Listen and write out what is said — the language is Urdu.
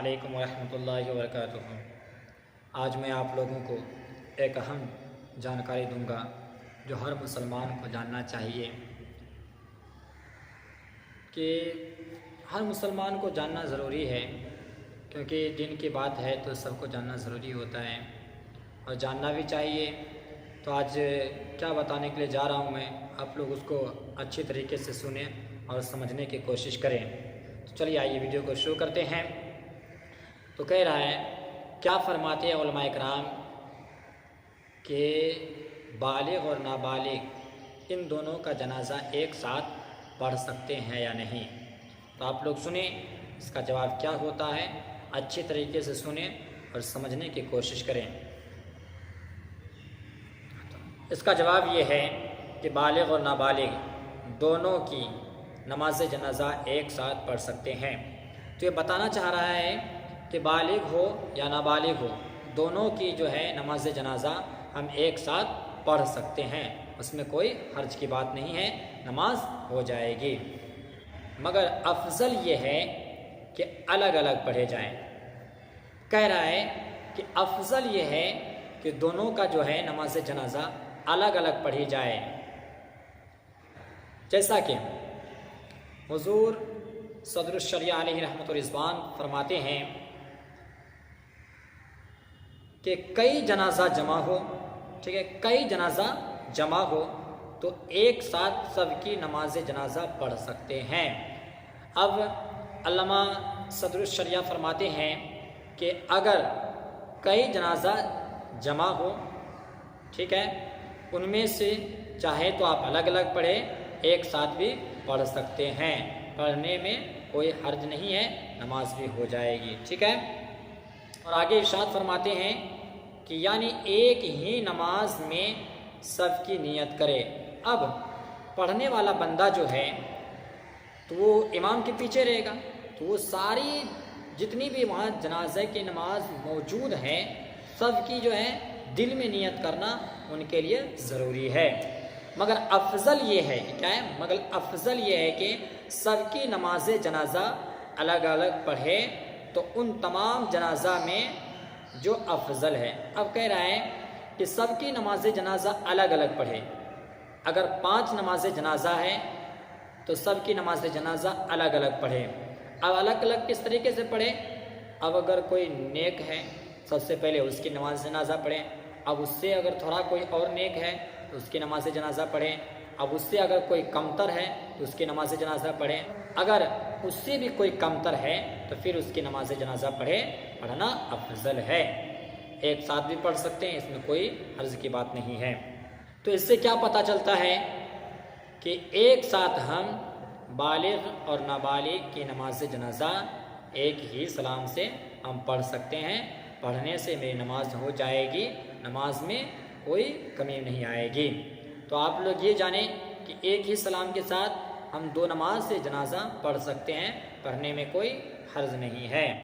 علیکم ورحمۃ اللہ وبرکاتہ۔ آج میں آپ لوگوں کو ایک اہم جانکاری دوں گا جو ہر مسلمان کو جاننا چاہیے کہ ہر مسلمان کو جاننا ضروری ہے، کیونکہ دین کی بات ہے تو سب کو جاننا ضروری ہوتا ہے اور جاننا بھی چاہیے۔ تو آج کیا بتانے کے لیے جا رہا ہوں میں، آپ لوگ اس کو اچھی طریقے سے سنیں اور سمجھنے کی کوشش کریں۔ تو چلیے آئیے ویڈیو کو شروع کرتے ہیں۔ تو کہہ رہا ہے، کیا فرماتے ہیں علماء کرام کہ بالغ اور نابالغ ان دونوں کا جنازہ ایک ساتھ پڑھ سکتے ہیں یا نہیں؟ تو آپ لوگ سنیں اس کا جواب کیا ہوتا ہے، اچھی طریقے سے سنیں اور سمجھنے کی کوشش کریں۔ اس کا جواب یہ ہے کہ بالغ اور نابالغ دونوں کی نماز جنازہ ایک ساتھ پڑھ سکتے ہیں۔ تو یہ بتانا چاہ رہا ہے کہ بالغ ہو یا نابالغ ہو، دونوں کی جو ہے نماز جنازہ ہم ایک ساتھ پڑھ سکتے ہیں، اس میں کوئی حرج کی بات نہیں ہے، نماز ہو جائے گی۔ مگر افضل یہ ہے کہ الگ الگ پڑھے جائیں۔ کہہ رہا ہے کہ افضل یہ ہے کہ دونوں کا جو ہے نماز جنازہ الگ الگ پڑھی جائے، جیسا کہ حضور صدر الشریعہ علیہ رحمۃ الرضوان فرماتے ہیں کہ کئی جنازہ جمع ہو، ٹھیک ہے، کئی جنازہ جمع ہو تو ایک ساتھ سب کی نماز جنازہ پڑھ سکتے ہیں۔ اب علامہ صدر الشریعہ فرماتے ہیں کہ اگر کئی جنازہ جمع ہو، ٹھیک ہے، ان میں سے چاہے تو آپ الگ الگ پڑھیں، ایک ساتھ بھی پڑھ سکتے ہیں، پڑھنے میں کوئی حرج نہیں ہے، نماز بھی ہو جائے گی، ٹھیک ہے۔ اور آگے ارشاد فرماتے ہیں کہ یعنی ایک ہی نماز میں سب کی نیت کرے۔ اب پڑھنے والا بندہ جو ہے تو وہ امام کے پیچھے رہے گا، تو وہ ساری جتنی بھی وہاں جنازے کی نماز موجود ہے سب کی جو ہے دل میں نیت کرنا ان کے لیے ضروری ہے۔ مگر افضل یہ ہے کہ کیا ہے، مگر افضل یہ ہے کہ سب کی نماز جنازہ الگ الگ پڑھے، تو ان تمام جنازہ میں جو افضل ہے۔ اب کہہ رہا ہے کہ سب کی نماز جنازہ الگ الگ پڑھے۔ اگر 5 نماز جنازہ ہے تو سب کی نماز جنازہ الگ الگ پڑھے۔ اب الگ الگ کس طریقے سے پڑھے؟ اب اگر کوئی نیک ہے سب سے پہلے اس کی نماز جنازہ پڑھیں، اب اس سے اگر تھوڑا کوئی اور نیک ہے تو اس کی نماز جنازہ پڑھیں، اب اس سے اگر کوئی کمتر ہے تو اس کی نماز جنازہ پڑھیں، اگر اس سے بھی کوئی کمتر ہے تو پھر اس کی نماز جنازہ پڑھنا افضل ہے۔ ایک ساتھ بھی پڑھ سکتے ہیں، اس میں کوئی حرج کی بات نہیں ہے۔ تو اس سے کیا پتہ چلتا ہے کہ ایک ساتھ ہم بالغ اور نابالغ کی نماز جنازہ ایک ہی سلام سے ہم پڑھ سکتے ہیں، پڑھنے سے میری نماز ہو جائے گی، نماز میں کوئی کمی نہیں آئے گی۔ تو آپ لوگ یہ جانیں کہ ایک ہی سلام کے ساتھ ہم 2 نماز سے جنازہ پڑھ سکتے ہیں، پڑھنے میں کوئی حرج نہیں ہے۔